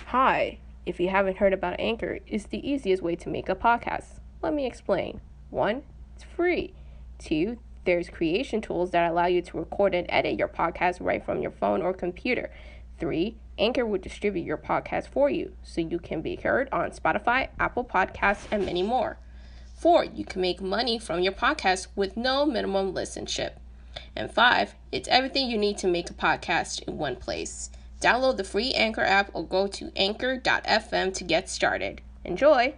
Hi, if you haven't heard about Anchor, it's the easiest way to make a podcast. Let me explain. 1. It's free. 2. There's creation tools that allow you to record and edit your podcast right from your phone or computer. 3. Anchor will distribute your podcast for you, so you can be heard on Spotify, Apple Podcasts, and many more. 4. You can make money from your podcast with no minimum listenership. And 5. It's everything you need to make a podcast in one place. Download the free Anchor app or go to anchor.fm to get started. Enjoy!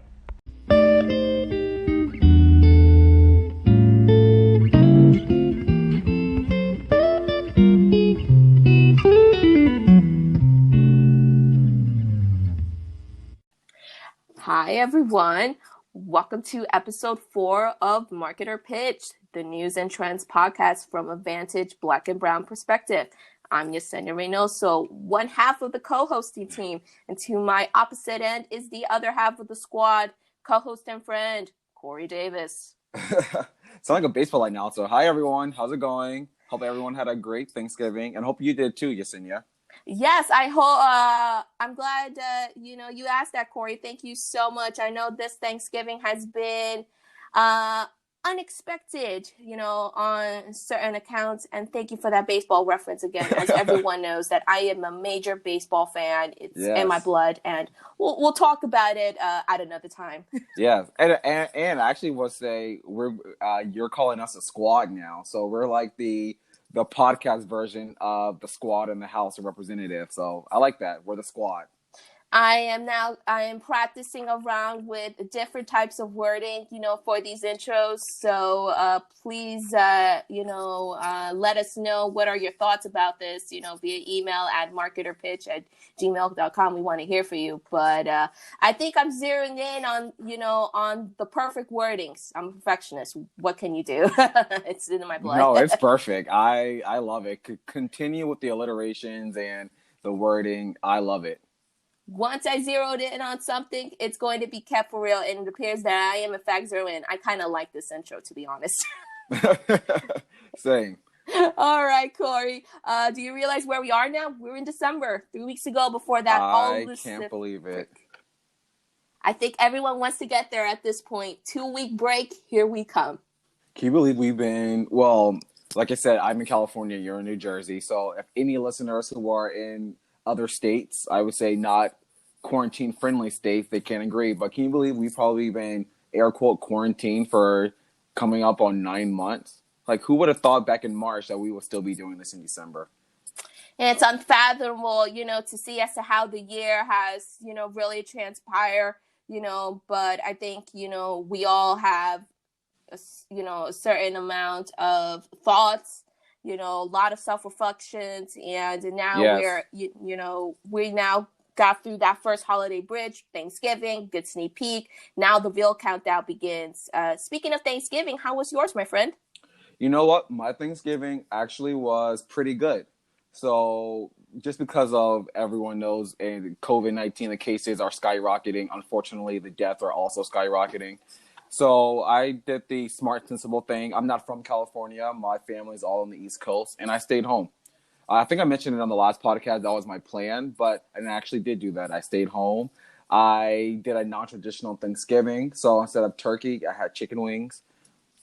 Hi, everyone. Welcome to episode 4 of Marketer Pitch, the news and trends podcast from a Vantage Black and Brown perspective. I'm Yesenia, so one half of the co-hosting team, and to my opposite end is the other half of the squad, co-host and friend, Corey Davis. Sound like a baseball announcer. Hi, everyone. How's it going? Hope everyone had a great Thanksgiving, and hope you did too, Yesenia. Yes, I hope. I'm glad you asked that, Corey. Thank you so much. I know this Thanksgiving has been unexpected, on certain accounts. And thank you for that baseball reference again. As everyone knows, that I am a major baseball fan. It's in my blood, and we'll talk about it at another time. Yeah, and I actually will say you're calling us a squad now, so we're like the podcast version of the squad in the House of Representatives. So I like that. We're the squad. I am practicing around with different types of wording, for these intros. So please, let us know what are your thoughts about this, via email at marketerpitch@gmail.com. We want to hear from you. But I think I'm zeroing in on the perfect wordings. I'm a perfectionist. What can you do? It's in my blood. No, it's perfect. I love it. Continue with the alliterations and the wording. I love it. Once I zeroed in on something, it's going to be kept for real, and it appears that I am in fact zeroing in. I kind of like this intro, to be honest. Same. All right, Corey. Do you realize where we are now? We're in December. 3 weeks ago, before that, I can't believe it. I think everyone wants to get there at this point. 2-week break. Here we come. Can you believe we've been, well, like I said, I'm in California, you're in New Jersey. So if any listeners who are in other states, I would say not quarantine-friendly states, they can't agree. But can you believe we've probably been, air quote, quarantined for coming up on 9 months? Like, who would have thought back in March that we would still be doing this in December? And it's unfathomable, to see as to how the year has, really transpired, but I think, we all have, a certain amount of thoughts, a lot of self-reflections, and now we now got through that first holiday bridge, Thanksgiving, good sneak peek. Now the real countdown begins. Speaking of Thanksgiving, how was yours, my friend? You know what? My Thanksgiving actually was pretty good. So just because of everyone knows and COVID-19, the cases are skyrocketing. Unfortunately, the deaths are also skyrocketing. So I did the smart, sensible thing. I'm not from California. My family's all on the East Coast, and I stayed home. I think I mentioned it on the last podcast. That was my plan, but I actually did do that. I stayed home. I did a non-traditional Thanksgiving. So instead of turkey, I had chicken wings.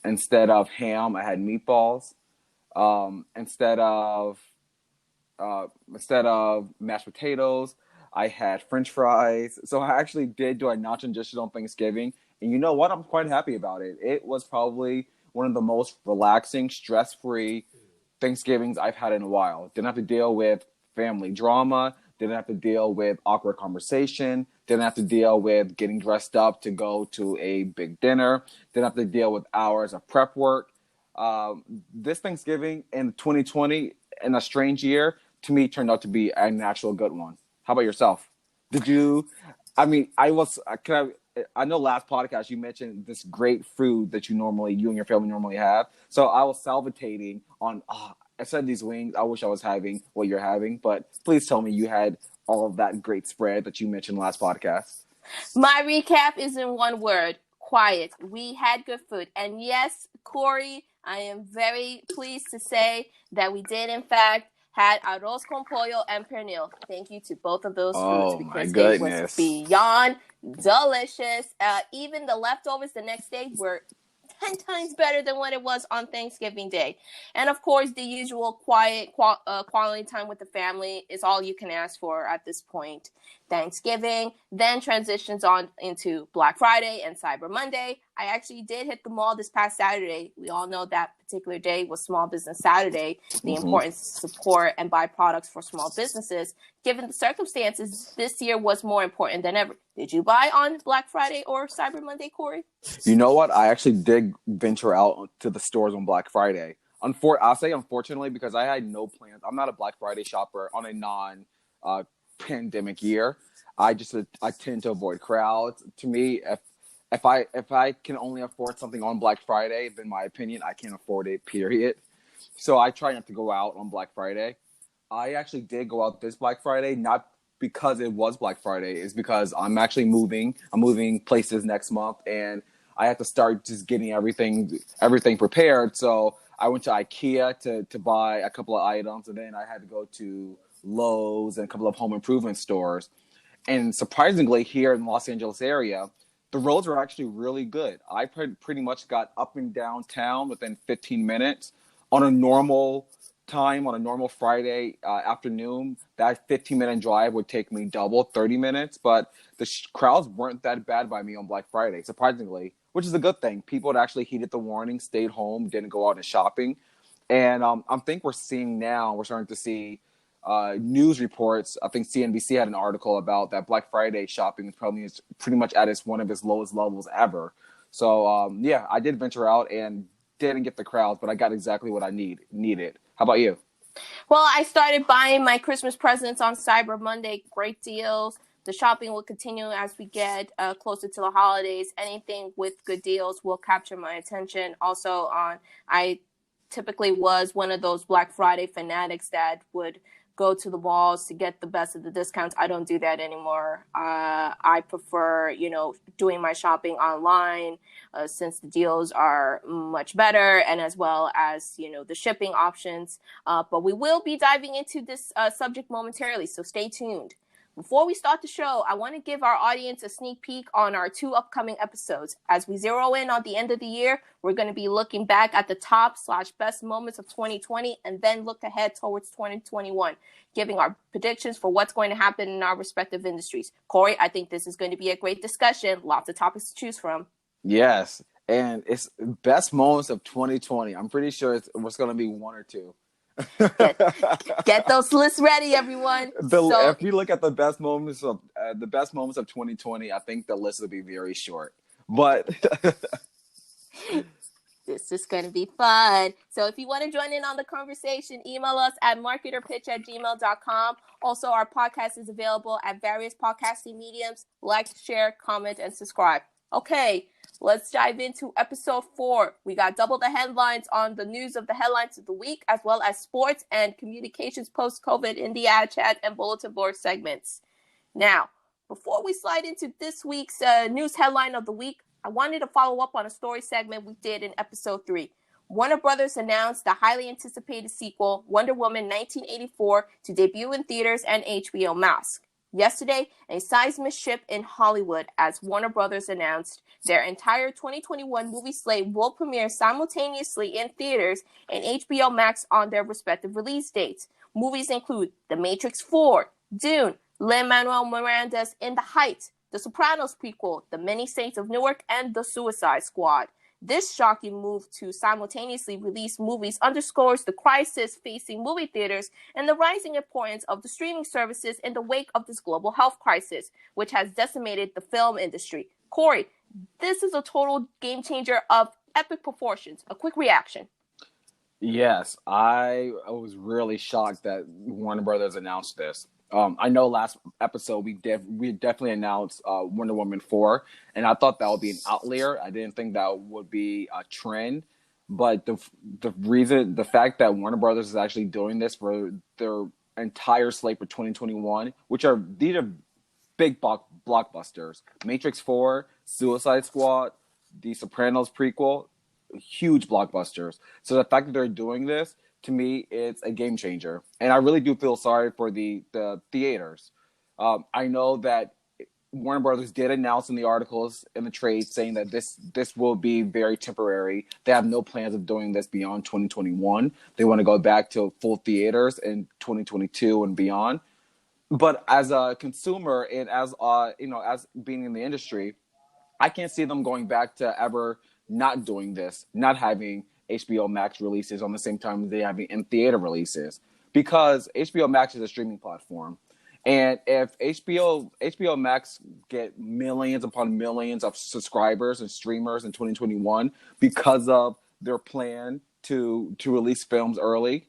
Instead of ham, I had meatballs. Instead of mashed potatoes, I had French fries. So I actually did do a non-traditional Thanksgiving. And you know what? I'm quite happy about it. It was probably one of the most relaxing, stress-free Thanksgivings I've had in a while. Didn't have to deal with family drama. Didn't have to deal with awkward conversation. Didn't have to deal with getting dressed up to go to a big dinner. Didn't have to deal with hours of prep work. This Thanksgiving in 2020, in a strange year, to me turned out to be a natural good one. How about yourself? I know last podcast you mentioned this great food that you and your family normally have. So I was salivating on, I said these wings. I wish I was having what you're having, but please tell me you had all of that great spread that you mentioned last podcast. My recap is in one word: quiet. We had good food. And yes, Corey, I am very pleased to say that we did, in fact, had arroz con pollo and pernil. Thank you to both of those foods Oh my because it was goodness. beyond delicious. Even the leftovers the next day were 10 times better than what it was on Thanksgiving Day. And of course, the usual quality time with the family is all you can ask for at this point. Thanksgiving then transitions on into Black Friday and Cyber Monday. I actually did hit the mall this past Saturday. We all know that particular day was Small Business Saturday, the importance to support and buy products for small businesses. Given the circumstances, this year was more important than ever. Did you buy on Black Friday or Cyber Monday, Corey? You know what? I actually did venture out to the stores on Black Friday. I'll say unfortunately because I had no plans. I'm not a Black Friday shopper on a non-pandemic year. I tend to avoid crowds. To me, if I can only afford something on Black Friday, then in my opinion, I can't afford it. Period. So I try not to go out on Black Friday. I actually did go out this Black Friday, not because it was Black Friday. It's because I'm actually moving. I'm moving places next month, and I have to start just getting everything prepared. So I went to IKEA to buy a couple of items, and then I had to go to Lowe's and a couple of home improvement stores. And surprisingly, here in the Los Angeles area, the roads were actually really good. I pretty much got up and down town within 15 minutes. On a normal time, on a normal Friday afternoon, that 15-minute drive would take me double, 30 minutes. But the crowds weren't that bad by me on Black Friday, surprisingly, which is a good thing. People had actually heeded the warning, stayed home, didn't go out and shopping. And I think we're starting to see news reports. I think CNBC had an article about that Black Friday shopping is probably pretty much at one of its lowest levels ever. So yeah, I did venture out and didn't get the crowds, but I got exactly what I needed. How about you? Well, I started buying my Christmas presents on Cyber Monday. Great deals. The shopping will continue as we get closer to the holidays. Anything with good deals will capture my attention. Also, I typically was one of those Black Friday fanatics that would go to the malls to get the best of the discounts. I don't do that anymore. I prefer, doing my shopping online since the deals are much better, and as well as, the shipping options. But we will be diving into this subject momentarily, so stay tuned. Before we start the show, I want to give our audience a sneak peek on our 2 upcoming episodes. As we zero in on the end of the year, we're going to be looking back at the top/best moments of 2020 and then look ahead towards 2021, giving our predictions for what's going to happen in our respective industries. Corey, I think this is going to be a great discussion. Lots of topics to choose from. Yes, and it's best moments of 2020. I'm pretty sure it's going to be one or two. Get those lists ready, everyone. If you look at the best moments of 2020, I think the list will be very short. But this is going to be fun. So if you want to join in on the conversation, email us at marketerpitch@gmail.com. Also, our podcast is available at various podcasting mediums. Like, share, comment, and subscribe. Okay, let's dive into episode 4. We got double the headlines on the news of the headlines of the week, as well as sports and communications post-COVID in the ad chat and bulletin board segments. Now, before we slide into this week's news headline of the week, I wanted to follow up on a story segment we did in episode 3. Warner Brothers announced the highly anticipated sequel, Wonder Woman 1984, to debut in theaters and HBOMax. Yesterday, a seismic shift in Hollywood as Warner Brothers announced their entire 2021 movie slate will premiere simultaneously in theaters and HBOMax on their respective release dates. Movies include The Matrix 4, Dune, Lin-Manuel Miranda's In the Heights, The Sopranos prequel, The Many Saints of Newark, and The Suicide Squad. This shocking move to simultaneously release movies underscores the crisis facing movie theaters and the rising importance of the streaming services in the wake of this global health crisis, which has decimated the film industry. Corey, this is a total game changer of epic proportions. A quick reaction. Yes, I was really shocked that Warner Brothers announced this. I know last episode we definitely announced Wonder Woman 4, and I thought that would be an outlier. I didn't think that would be a trend, but the fact that Warner Brothers is actually doing this for their entire slate for 2021, these are big blockbusters: Matrix 4, Suicide Squad, The Sopranos prequel, huge blockbusters. So the fact that they're doing this, to me, it's a game changer. And I really do feel sorry for the theaters. I know that Warner Brothers did announce in the articles in the trade saying that this will be very temporary. They have no plans of doing this beyond 2021. They want to go back to full theaters in 2022 and beyond. But as a consumer and as as being in the industry, I can't see them going back to ever not doing this, not having HBO Max releases on the same time as they having in theater releases, because HBO Max is a streaming platform, and if HBO Max get millions upon millions of subscribers and streamers in 2021 because of their plan to release films early,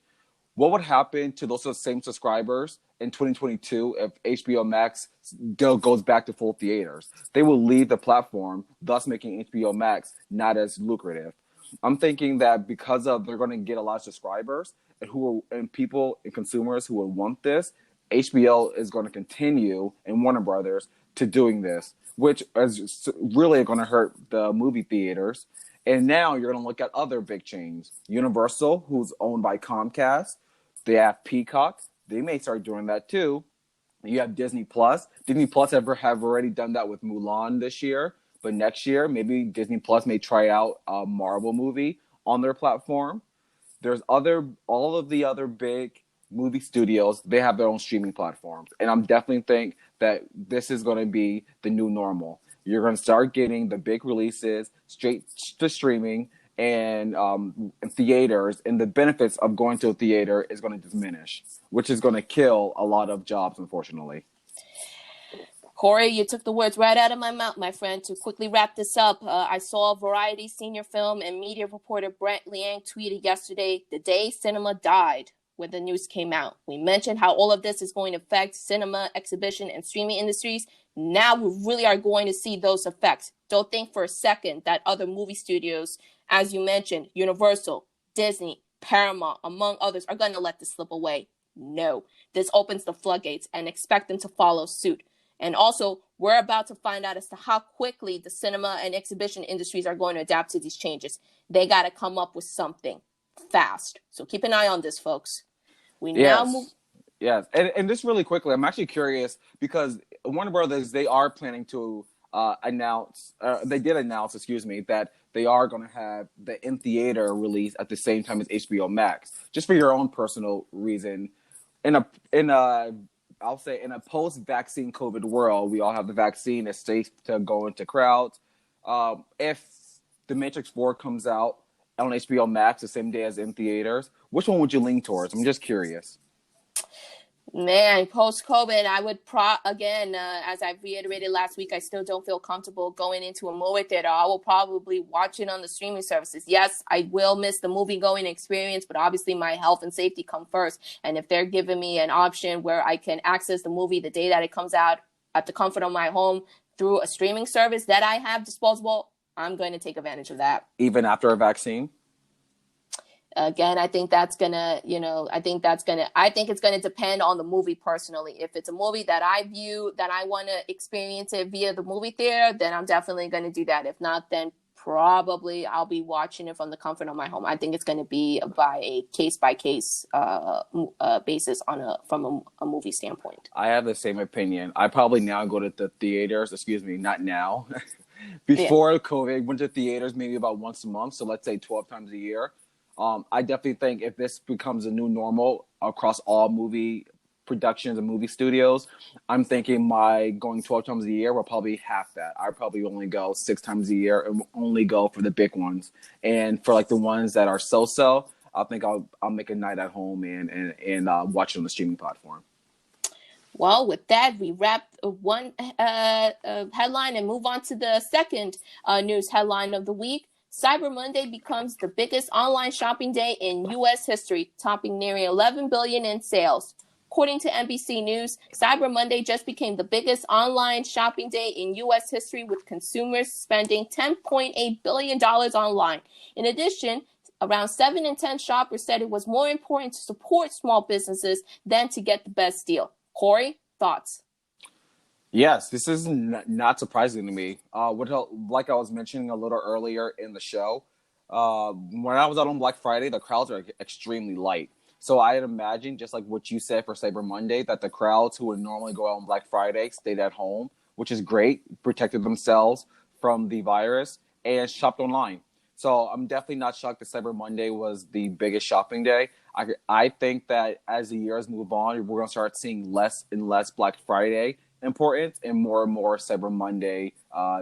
what would happen to those same subscribers in 2022 if HBO Max goes back to full theaters? They will leave the platform, thus making HBO Max not as lucrative. I'm thinking that because of they're going to get a lot of subscribers and people and consumers who will want this, HBO is going to continue and Warner Brothers to doing this, which is really going to hurt the movie theaters. And now you're going to look at other big chains. Universal, who's owned by Comcast, they have Peacock. They may start doing that too. You have Disney Plus. Disney Plus have already done that with Mulan this year. But next year, maybe Disney Plus may try out a Marvel movie on their platform. There's all of the other big movie studios. They have their own streaming platforms. And I'm definitely think that this is going to be the new normal. You're going to start getting the big releases straight to streaming and theaters, and the benefits of going to a theater is going to diminish, which is going to kill a lot of jobs, unfortunately. Corey, you took the words right out of my mouth, my friend. To quickly wrap this up, I saw Variety senior film and media reporter Brent Liang tweeted yesterday, "The day cinema died," when the news came out. We mentioned how all of this is going to affect cinema, exhibition, and streaming industries. Now we really are going to see those effects. Don't think for a second that other movie studios, as you mentioned, Universal, Disney, Paramount, among others, are going to let this slip away. No, this opens the floodgates and expect them to follow suit. And also, we're about to find out as to how quickly the cinema and exhibition industries are going to adapt to these changes. They got to come up with something fast. So keep an eye on this, folks. Yes. And just really quickly, I'm actually curious because Warner Brothers, they are planning to they did announce, that they are going to have the in-theater release at the same time as HBO Max. Just for your own personal reason, in a post-vaccine COVID world, we all have the vaccine. It's safe to go into crowds. If The Matrix 4 comes out on HBO Max the same day as in theaters, which one would you lean towards? I'm just curious. Man, post-COVID, I would as I reiterated last week, I still don't feel comfortable going into a movie theater. I will probably watch it on the streaming services. Yes, I will miss the movie-going experience, but obviously my health and safety come first. And if they're giving me an option where I can access the movie the day that it comes out at the comfort of my home through a streaming service that I have disposable, I'm going to take advantage of that. Even after a vaccine? Again, I think it's going to depend on the movie personally. If it's a movie that I view, that I want to experience it via the movie theater, then I'm definitely going to do that. If not, then probably I'll be watching it from the comfort of my home. I think it's going to be by a case-by-case basis from a movie standpoint. I have the same opinion. I probably now go to the theaters, not now. Before COVID, went to theaters maybe about once a month, so let's say 12 times a year. I definitely think if this becomes a new normal across all movie productions and movie studios, I'm thinking my going 12 times a year will probably half that. I probably only go 6 times a year and only go for the big ones. And for like the ones that are so-so, I think I'll make a night at home and watch it on the streaming platform. Well, with that, we wrap one headline and move on to the second news headline of the week. Cyber Monday becomes the biggest online shopping day in U.S. history, topping nearly $11 billion in sales. According to NBC News, Cyber Monday just became the biggest online shopping day in U.S. history, with consumers spending $10.8 billion online. In addition, around 7 in 10 shoppers said it was more important to support small businesses than to get the best deal. Corey, thoughts? Yes, this is not surprising to me. Like I was mentioning a little earlier in the show, When I was out on Black Friday, the crowds are extremely light. So I'd imagine, just like what you said for Cyber Monday, that the crowds who would normally go out on Black Friday stayed at home, which is great, protected themselves from the virus, and shopped online. So I'm definitely not shocked that Cyber Monday was the biggest shopping day. I think that as the years move on, we're going to start seeing less and less Black Friday importance and more Cyber Monday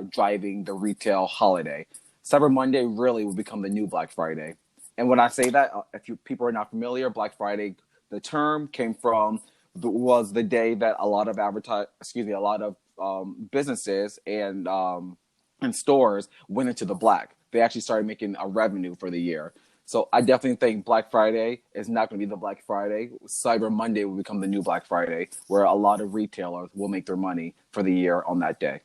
driving the retail holiday. Cyber Monday really will become the new Black Friday. And when I say that, if people are not familiar, Black Friday, the term came from was the day that a lot of businesses and stores went into the black. They actually started making a revenue for the year. So I definitely think Black Friday is not going to be the Black Friday. Cyber Monday will become the new Black Friday, where a lot of retailers will make their money for the year on that day.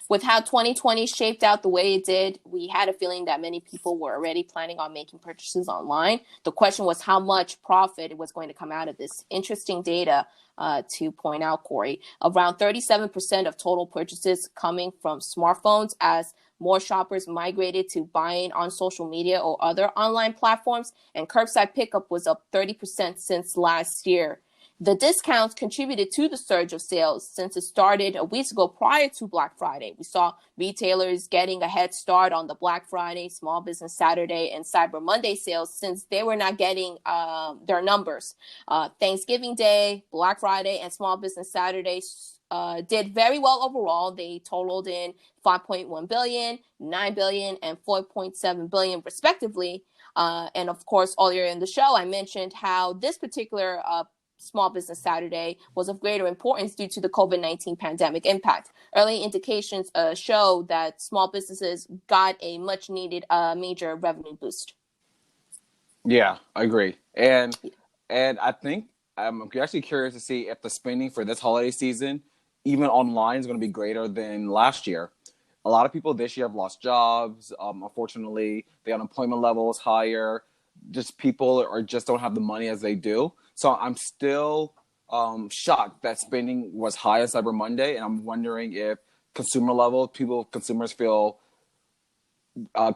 With how 2020 shaped out the way it did, we had a feeling that many people were already planning on making purchases online. The question was how much profit was going to come out of this. Interesting data to point out, Corey. Around 37% of total purchases coming from smartphones as more shoppers migrated to buying on social media or other online platforms, and curbside pickup was up 30% since last year. The discounts contributed to the surge of sales since it started a week ago prior to Black Friday. We saw retailers getting a head start on the Black Friday, Small Business Saturday, and Cyber Monday sales since they were not getting their numbers. Thanksgiving Day, Black Friday, and Small Business Saturday did very well overall. They totaled in 5.1 billion, 9 billion, and 4.7 billion respectively. And of course, earlier in the show, I mentioned how this particular Small Business Saturday was of greater importance due to the COVID-19 pandemic impact. Early indications show that small businesses got a much needed major revenue boost. Yeah, I agree. And I think I'm actually curious to see if the spending for this holiday season, even online, is going to be greater than last year. A lot of people this year have lost jobs. Unfortunately, the unemployment level is higher. Just people are just don't have the money as they do. So I'm still shocked that spending was high on Cyber Monday, and I'm wondering if consumers feel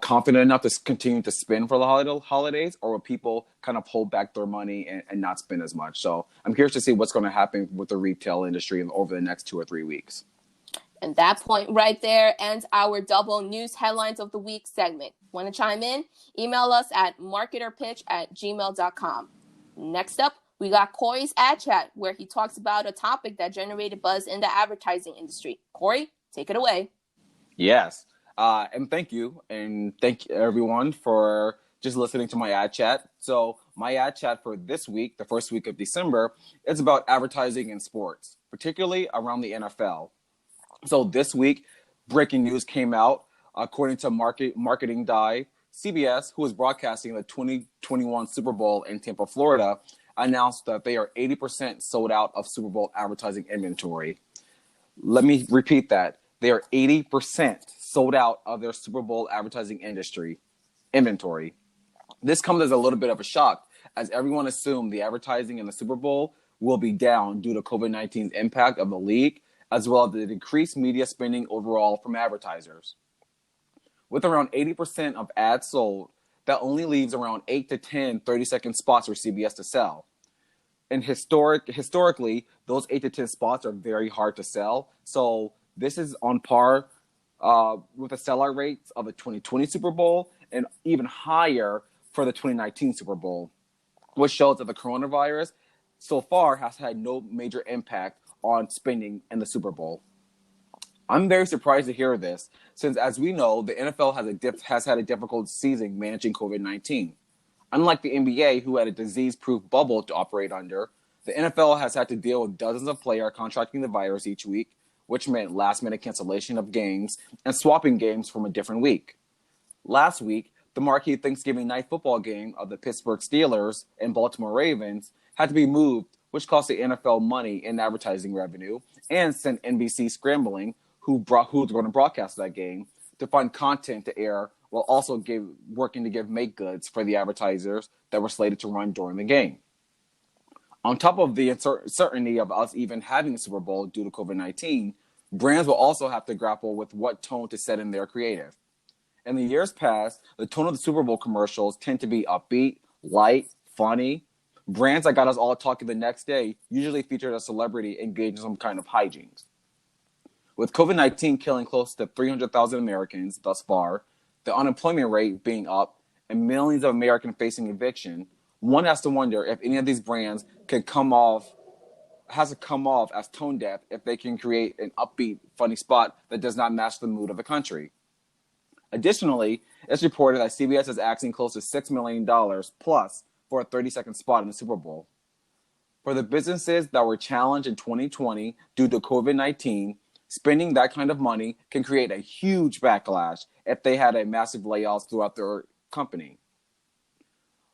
confident enough to continue to spend for the holidays, or will people kind of hold back their money and not spend as much? So I'm curious to see what's going to happen with the retail industry over the next 2 or 3 weeks. And that point right there ends our double news headlines of the week segment. Want to chime in? Email us at marketerpitch@gmail.com. Next up, we got Corey's ad chat, where he talks about a topic that generated buzz in the advertising industry. Corey, take it away. Yes. And thank you. And thank you everyone for just listening to my ad chat. So my ad chat for this week, the first week of December, is about advertising in sports, particularly around the NFL. So this week, breaking news came out. According to Marketing Dive, CBS, who is broadcasting the 2021 Super Bowl in Tampa, Florida, announced that they are 80% sold out of Super Bowl advertising inventory. Let me repeat that. They are 80% sold out of their Super Bowl advertising inventory. This comes as a little bit of a shock, as everyone assumed the advertising in the Super Bowl will be down due to COVID-19's impact of the league, as well as the decreased media spending overall from advertisers. With around 80% of ads sold, that only leaves around 8 to 10 30-second spots for CBS to sell. And historically, those 8 to 10 spots are very hard to sell. So this is on par with the sellout rates of the 2020 Super Bowl and even higher for the 2019 Super Bowl, which shows that the coronavirus so far has had no major impact on spending in the Super Bowl. I'm very surprised to hear this, since as we know, the NFL has had a difficult season managing COVID-19. Unlike the NBA, who had a disease-proof bubble to operate under, the NFL has had to deal with dozens of players contracting the virus each week, which meant last-minute cancellation of games and swapping games from a different week. Last week, the marquee Thanksgiving night football game of the Pittsburgh Steelers and Baltimore Ravens had to be moved, which cost the NFL money in advertising revenue and sent NBC scrambling who's going to broadcast that game to find content to air, while also working to give make goods for the advertisers that were slated to run during the game. On top of the uncertainty of us even having the Super Bowl due to COVID-19, brands will also have to grapple with what tone to set in their creative. In the years past, the tone of the Super Bowl commercials tend to be upbeat, light, funny. Brands that got us all talking the next day usually featured a celebrity engaged in some kind of hijinks. With COVID-19 killing close to 300,000 Americans thus far, the unemployment rate being up, and millions of Americans facing eviction, one has to wonder if any of these brands has to come off as tone deaf if they can create an upbeat, funny spot that does not match the mood of the country. Additionally, it's reported that CBS is asking close to $6 million plus for a 30-second spot in the Super Bowl. For the businesses that were challenged in 2020 due to COVID-19, spending that kind of money can create a huge backlash if they had a massive layoffs throughout their company.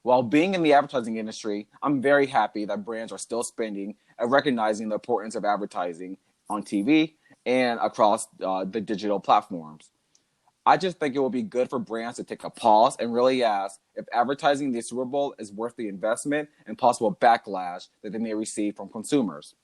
While being in the advertising industry, I'm very happy that brands are still spending and recognizing the importance of advertising on TV and across the digital platforms. I just think it will be good for brands to take a pause and really ask if advertising the Super Bowl is worth the investment and possible backlash that they may receive from consumers.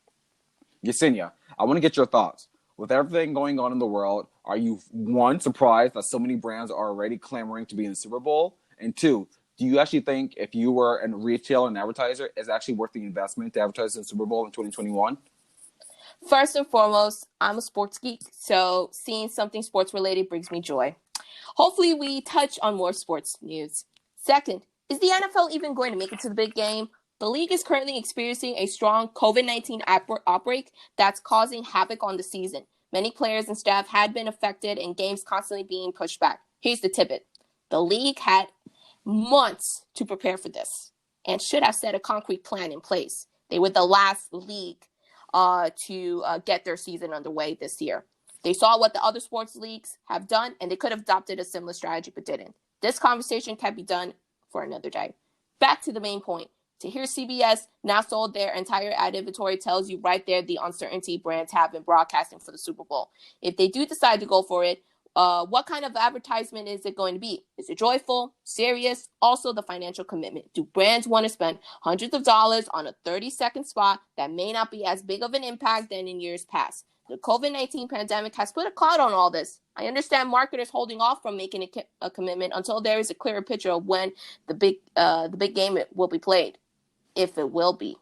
Yesenia, I want to get your thoughts. With everything going on in the world, are you, one, surprised that so many brands are already clamoring to be in the Super Bowl? And two, do you actually think if you were a retailer and advertiser, it's actually worth the investment to advertise in the Super Bowl in 2021? First and foremost, I'm a sports geek, so seeing something sports related brings me joy. Hopefully, we touch on more sports news. Second, is the NFL even going to make it to the big game? The league is currently experiencing a strong COVID-19 outbreak that's causing havoc on the season. Many players and staff had been affected and games constantly being pushed back. Here's the tidbit. The league had months to prepare for this and should have set a concrete plan in place. They were the last league to get their season underway this year. They saw what the other sports leagues have done, and they could have adopted a similar strategy, but didn't. This conversation can be done for another day. Back to the main point. To hear CBS now sold their entire ad inventory tells you right there the uncertainty brands have in broadcasting for the Super Bowl. If they do decide to go for it, what kind of advertisement is it going to be? Is it joyful, serious? Also, the financial commitment. Do brands want to spend hundreds of dollars on a 30-second spot that may not be as big of an impact than in years past? The COVID-19 pandemic has put a cloud on all this. I understand marketers holding off from making a commitment until there is a clearer picture of when the big game will be played, if it will be.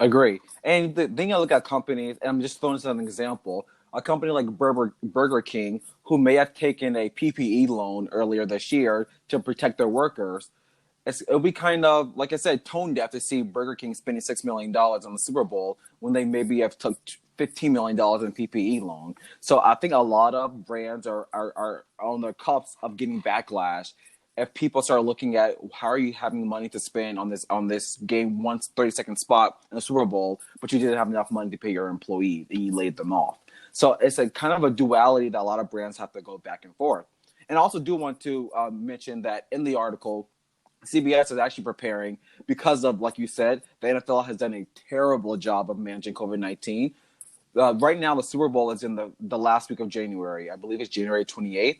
Agree. And then you look at companies, and I'm just throwing this as an example, a company like Burger King, who may have taken a PPE loan earlier this year to protect their workers. It'll be kind of, like I said, tone deaf to see Burger King spending $6 million on the Super Bowl when they maybe have took $15 million in PPE loan. So I think a lot of brands are on the cusp of getting backlash if people start looking at how are you having money to spend on this game once 30-second spot in the Super Bowl, but you didn't have enough money to pay your employees and you laid them off. So it's a kind of a duality that a lot of brands have to go back and forth. And I also do want to mention that in the article, CBS is actually preparing because of, like you said, the NFL has done a terrible job of managing COVID-19. Right now, the Super Bowl is in the last week of January. I believe it's January 28th.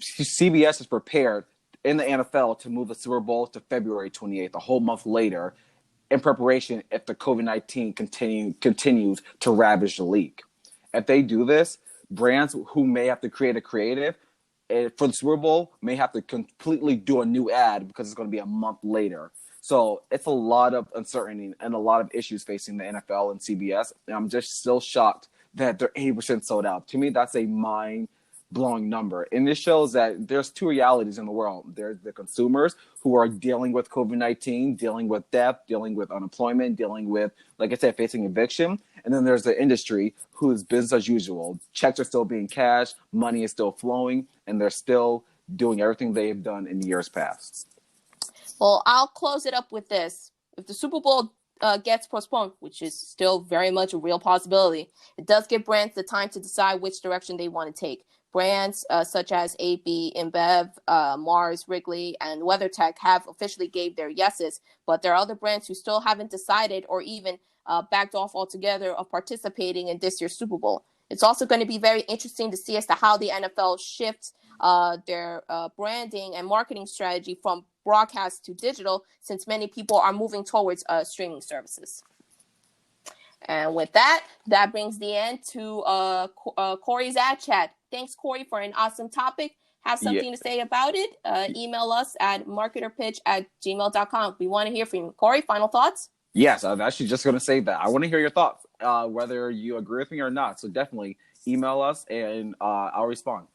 CBS is prepared in the NFL to move the Super Bowl to February 28th, a whole month later, in preparation if the COVID-19 continues to ravage the league. If they do this, brands who may have to create a creative for the Super Bowl may have to completely do a new ad because it's going to be a month later. So it's a lot of uncertainty and a lot of issues facing the NFL and CBS. And I'm just still shocked that they're 80% sold out. To me, that's a mind-blowing number. And this shows that there's two realities in the world. There's the consumers who are dealing with COVID-19, dealing with death, dealing with unemployment, dealing with, like I said, facing eviction. And then there's the industry who's business as usual. Checks are still being cashed, money is still flowing, and they're still doing everything they've done in years past. Well, I'll close it up with this. If the Super Bowl gets postponed, which is still very much a real possibility, it does give brands the time to decide which direction they want to take. Brands such as AB, InBev, Mars, Wrigley, and WeatherTech have officially gave their yeses, but there are other brands who still haven't decided or even backed off altogether of participating in this year's Super Bowl. It's also going to be very interesting to see as to how the NFL shifts their branding and marketing strategy from broadcast to digital, since many people are moving towards streaming services. And with that brings the end to Corey's ad chat. Thanks, Corey, for an awesome topic. have something to say about it, email us at marketerpitch@gmail.com. We want to hear from you. Corey, final thoughts? Yes, I was actually just going to say that. I want to hear your thoughts, whether you agree with me or not. So definitely email us and I'll respond.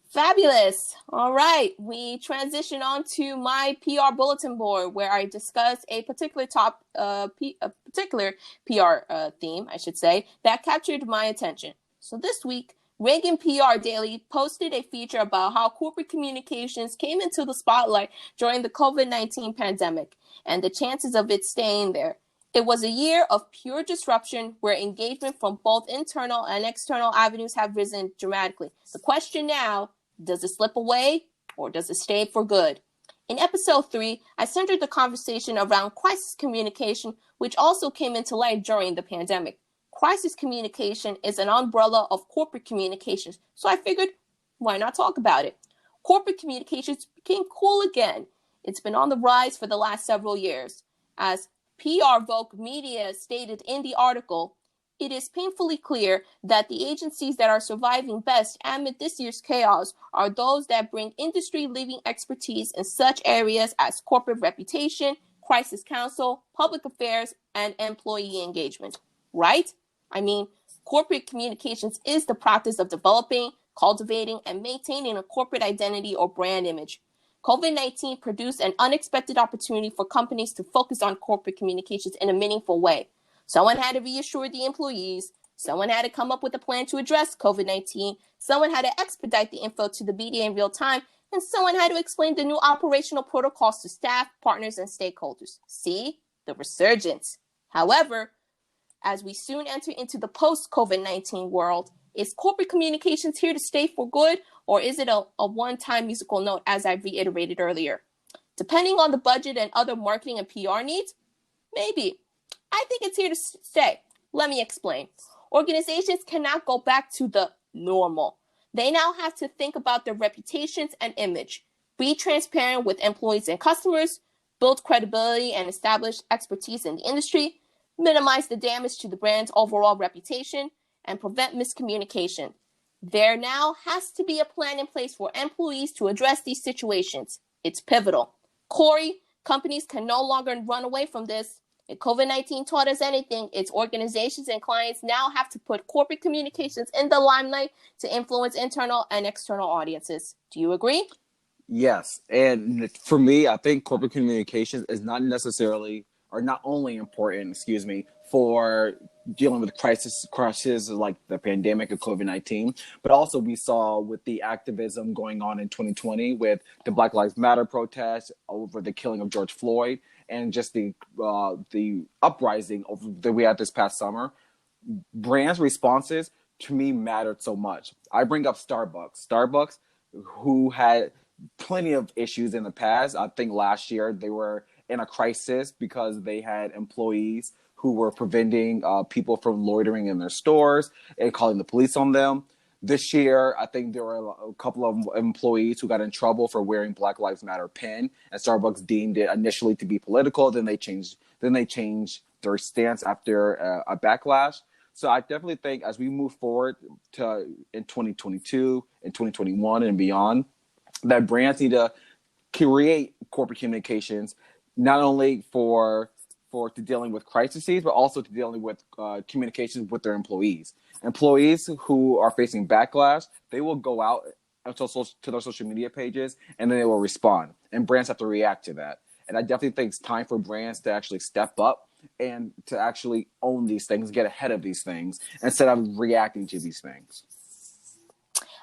Fabulous. All right. We transition on to my PR bulletin board where I discuss a particular particular PR theme, I should say, that captured my attention. So this week, Reagan PR Daily posted a feature about how corporate communications came into the spotlight during the COVID-19 pandemic and the chances of it staying there. It was a year of pure disruption where engagement from both internal and external avenues have risen dramatically. The question now, does it slip away or does it stay for good? In episode 3, I centered the conversation around crisis communication, which also came into light during the pandemic. Crisis communication is an umbrella of corporate communications, so I figured, why not talk about it? Corporate communications became cool again. It's been on the rise for the last several years. As PR Vogue Media stated in the article, it is painfully clear that the agencies that are surviving best amid this year's chaos are those that bring industry-leading expertise in such areas as corporate reputation, crisis counsel, public affairs, and employee engagement. Right? I mean, corporate communications is the practice of developing, cultivating, and maintaining a corporate identity or brand image. COVID-19 produced an unexpected opportunity for companies to focus on corporate communications in a meaningful way. Someone had to reassure the employees. Someone had to come up with a plan to address COVID-19. Someone had to expedite the info to the media in real time. And someone had to explain the new operational protocols to staff, partners, and stakeholders. See? The resurgence. However, as we soon enter into the post-COVID-19 world, is corporate communications here to stay for good, or is it a one-time musical note, as I reiterated earlier? Depending on the budget and other marketing and PR needs, maybe. I think it's here to stay. Let me explain. Organizations cannot go back to the normal. They now have to think about their reputations and image, be transparent with employees and customers, build credibility and establish expertise in the industry, minimize the damage to the brand's overall reputation, and prevent miscommunication. There now has to be a plan in place for employees to address these situations. It's pivotal. Corey, companies can no longer run away from this. If COVID-19 taught us anything, its organizations and clients now have to put corporate communications in the limelight to influence internal and external audiences. Do you agree? Yes. And for me, I think corporate communications is not necessarily or not only important, for dealing with crises like the pandemic of COVID-19, but also we saw with the activism going on in 2020 with the Black Lives Matter protests over the killing of George Floyd and just the uprising that we had this past summer. Brands' responses to me mattered so much. I bring up Starbucks. Starbucks, who had plenty of issues in the past. I think last year they were in a crisis because they had employees who were preventing people from loitering in their stores and calling the police on them. This year, I think there were a couple of employees who got in trouble for wearing Black Lives Matter pin, and Starbucks deemed it initially to be political. Then they changed their stance after a backlash. So I definitely think as we move forward in 2022 and 2021 and beyond, that brands need to create corporate communications not only for dealing with crises, but also to dealing with communications with their employees. Employees who are facing backlash, they will go out to their social media pages and then they will respond. And brands have to react to that. And I definitely think it's time for brands to actually step up and to actually own these things, get ahead of these things, instead of reacting to these things.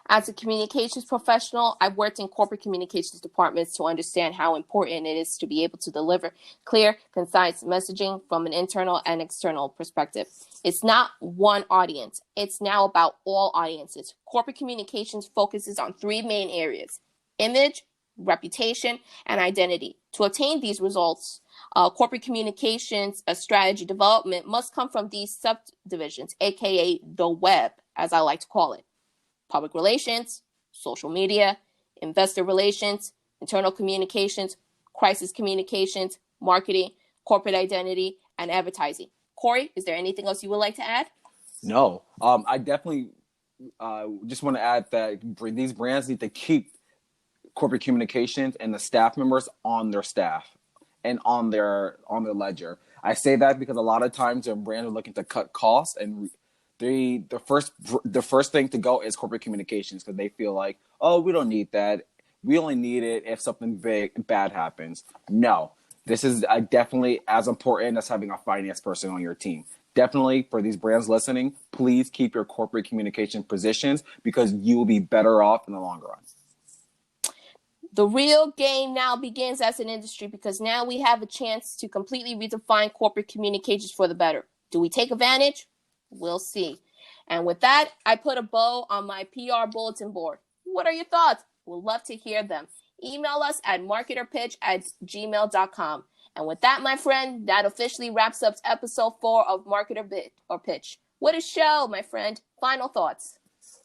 As a communications professional, I've worked in corporate communications departments to understand how important it is to be able to deliver clear, concise messaging from an internal and external perspective. It's not one audience. It's now about all audiences. Corporate communications focuses on 3 main areas: image, reputation, and identity. To attain these results, corporate communications strategy development must come from these subdivisions, aka the web, as I like to call it: public relations, social media, investor relations, internal communications, crisis communications, marketing, corporate identity, and advertising. Corey, is there anything else you would like to add? No, I definitely just want to add that these brands need to keep corporate communications and the staff members on their staff and on their ledger. I say that because a lot of times when brands are looking to cut costs, and the first thing to go is corporate communications, because they feel like, oh, we don't need that. We only need it if something bad happens. No, this is definitely as important as having a finance person on your team. Definitely, for these brands listening, please keep your corporate communication positions, because you will be better off in the long run. The real game now begins as an industry, because now we have a chance to completely redefine corporate communications for the better. Do we take advantage? We'll see. And with that, I put a bow on my PR bulletin board. What are your thoughts? We'll love to hear them. Email us at marketerpitch@gmail.com. And with that, my friend, that officially wraps up episode 4 of Marketer Bit or Pitch. What a show, my friend. Final thoughts.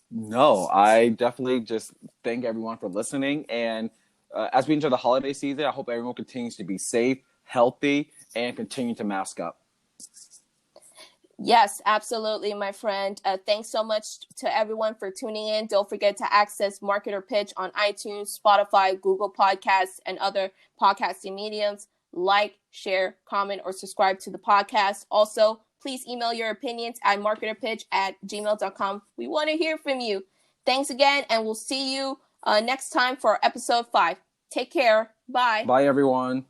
No, I definitely just thank everyone for listening. And as we enter the holiday season, I hope everyone continues to be safe, healthy, and continue to mask up. Yes, absolutely, my friend. Thanks so much to everyone for tuning in. Don't forget to access Marketer Pitch on iTunes, Spotify, Google Podcasts, and other podcasting mediums. Like, share, comment, or subscribe to the podcast. Also, please email your opinions at marketerpitch@gmail.com. We want to hear from you. Thanks again, and we'll see you next time for episode 5. Take care. Bye. Bye, everyone.